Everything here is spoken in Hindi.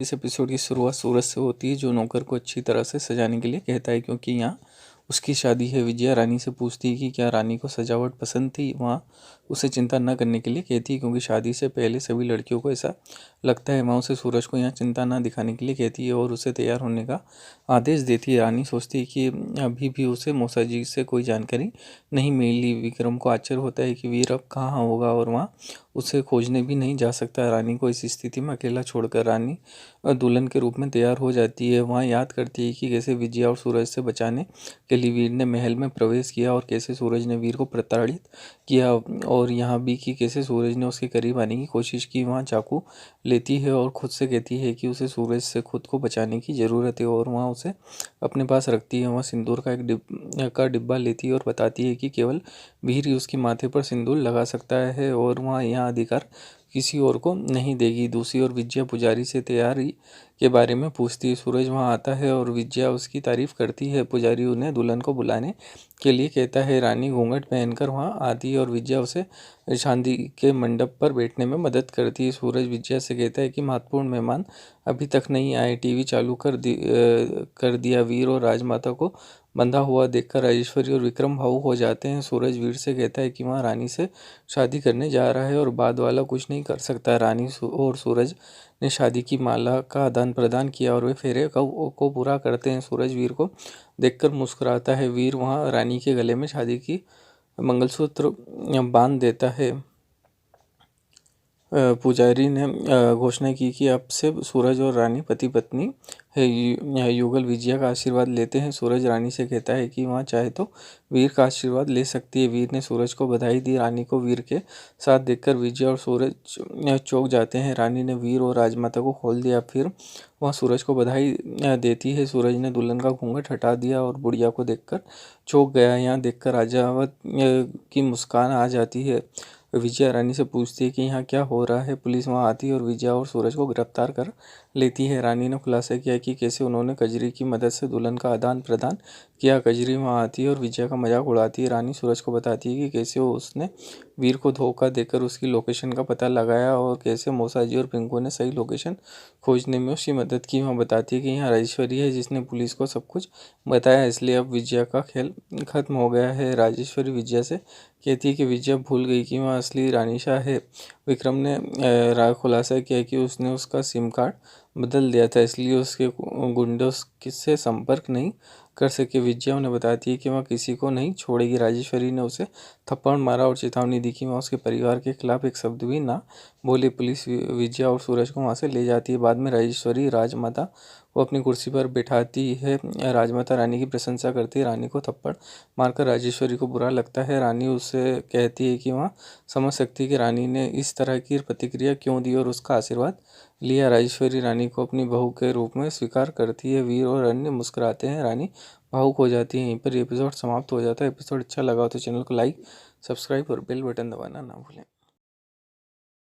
इस एपिसोड की शुरुआत सूरज से होती है, जो नौकर को अच्छी तरह से सजाने के लिए कहता है क्योंकि यहाँ उसकी शादी है। विजया रानी से पूछती है कि क्या रानी को सजावट पसंद थी। वहाँ उसे चिंता न करने के लिए कहती है क्योंकि शादी से पहले सभी लड़कियों को ऐसा लगता है। वहाँ उसे सूरज को यहाँ चिंता न दिखाने के लिए कहती है और उसे तैयार होने का आदेश देती है। रानी सोचती है कि अभी भी उसे मौसा जी से कोई जानकारी नहीं मिली। विक्रम को आश्चर्य होता है कि वीर अब कहाँ होगा और वहाँ उसे खोजने भी नहीं जा सकता। रानी को इस स्थिति में अकेला छोड़कर रानी दुल्हन के रूप में तैयार हो जाती है। वहाँ याद करती है कि कैसे विजया और सूरज से बचाने के लिए वीर ने महल में प्रवेश किया और कैसे सूरज ने वीर को प्रताड़ित किया, और यहाँ भी कि कैसे सूरज ने उसके करीब आने की कोशिश की। वहाँ चाकू लेती है और खुद से कहती है कि उसे सूरज से खुद को बचाने की ज़रूरत है और वहाँ उसे अपने पास रखती है। वहाँ सिंदूर का एक डिब्बा लेती है और बताती है कि केवल वीर ही उसके माथे पर सिंदूर लगा सकता है और वहाँ यह अधिकार किसी और को नहीं देगी। दूसरी ओर विजया पुजारी से तैयारी के बारे में पूछती है। सूरज वहाँ आता है और विजया उसकी तारीफ करती है। पुजारी उन्हें दुल्हन को बुलाने के लिए कहता है। रानी घूंघट पहनकर वहाँ आती है और विजया उसे शादी के मंडप पर बैठने में मदद करती है। सूरज विजया से कहता है कि महत्वपूर्ण मेहमान अभी तक नहीं आए। टीवी चालू कर दिया। वीर और राजमाता को बंधा हुआ देखकर राजेश्वरी और विक्रम भावुक हो जाते हैं। सूरज वीर से कहता है कि वहाँ रानी से शादी करने जा रहा है और बाद वाला कुछ नहीं कर सकता। रानी और सूरज ने शादी की माला का आदान प्रदान किया और वे फेरे को पूरा करते हैं। सूरज वीर को देखकर मुस्कुराता है। वीर वहाँ रानी के गले में शादी की मंगलसूत्र बांध देता है। पुजारी ने घोषणा की कि अब से सूरज और रानी पति पत्नी है। युगल विजया का आशीर्वाद लेते हैं। सूरज रानी से कहता है कि वहाँ चाहे तो वीर का आशीर्वाद ले सकती है। वीर ने सूरज को बधाई दी। रानी को वीर के साथ देखकर विजया और सूरज चौंक जाते हैं। रानी ने वीर और राजमाता को खोल दिया। फिर वह सूरज को बधाई देती है। सूरज ने दुल्हन का घूंघट हटा दिया और बुढ़िया को देखकर चौंक गया। यहाँ देखकर राजावत की मुस्कान आ जाती है। विजया रानी से पूछती है कि यहाँ क्या हो रहा है। पुलिस वहाँ आती है और विजया और सूरज को गिरफ्तार कर लेती है। रानी ने खुलासा किया कि कैसे उन्होंने कजरी की मदद से दुल्हन का आदान प्रदान किया। कजरी वहाँ आती है और विजया का मजाक उड़ाती है। रानी सूरज को बताती है कि कैसे उसने वीर को धोखा देकर उसकी लोकेशन का पता लगाया और कैसे मौसा जी और पिंकू ने सही लोकेशन खोजने में उसकी मदद की। वहाँ बताती है कि यहाँ राजेश्वरी है जिसने पुलिस को सब कुछ बताया, इसलिए अब विजया का खेल खत्म हो गया है। राजेश्वरी विजया से कहती है कि विजया भूल गई कि वह असली रानीशा है। विक्रम ने खुलासा किया कि उसने उसका सिम कार्ड बदल दिया था, इसलिए उसके गुंडे उससे संपर्क नहीं कर सके। विजया उन्हें बताती है कि वह किसी को नहीं छोड़ेगी। राजेश्वरी ने उसे थप्पड़ मारा और चेतावनी दी कि वह उसके परिवार के खिलाफ एक शब्द भी ना बोले। पुलिस विजया और सूरज को वहाँ से ले जाती है। बाद में राजेश्वरी राजमाता को अपनी कुर्सी पर बैठाती है। राजमाता रानी की प्रशंसा करती है। रानी को थप्पड़ मारकर राजेश्वरी को बुरा लगता है। रानी उससे कहती है कि वह समझ सकती है कि रानी ने इस तरह की प्रतिक्रिया क्यों दी और उसका आशीर्वाद लिया। राजेश्वरी रानी को अपनी बहू के रूप में स्वीकार करती है। वीर और अन्य मुस्कुराते हैं। रानी भावुक हो जाती है। यहीं पर एपिसोड समाप्त हो जाता है। एपिसोड अच्छा लगा हो तो चैनल को लाइक, सब्सक्राइब और बेल बटन दबाना ना भूलें।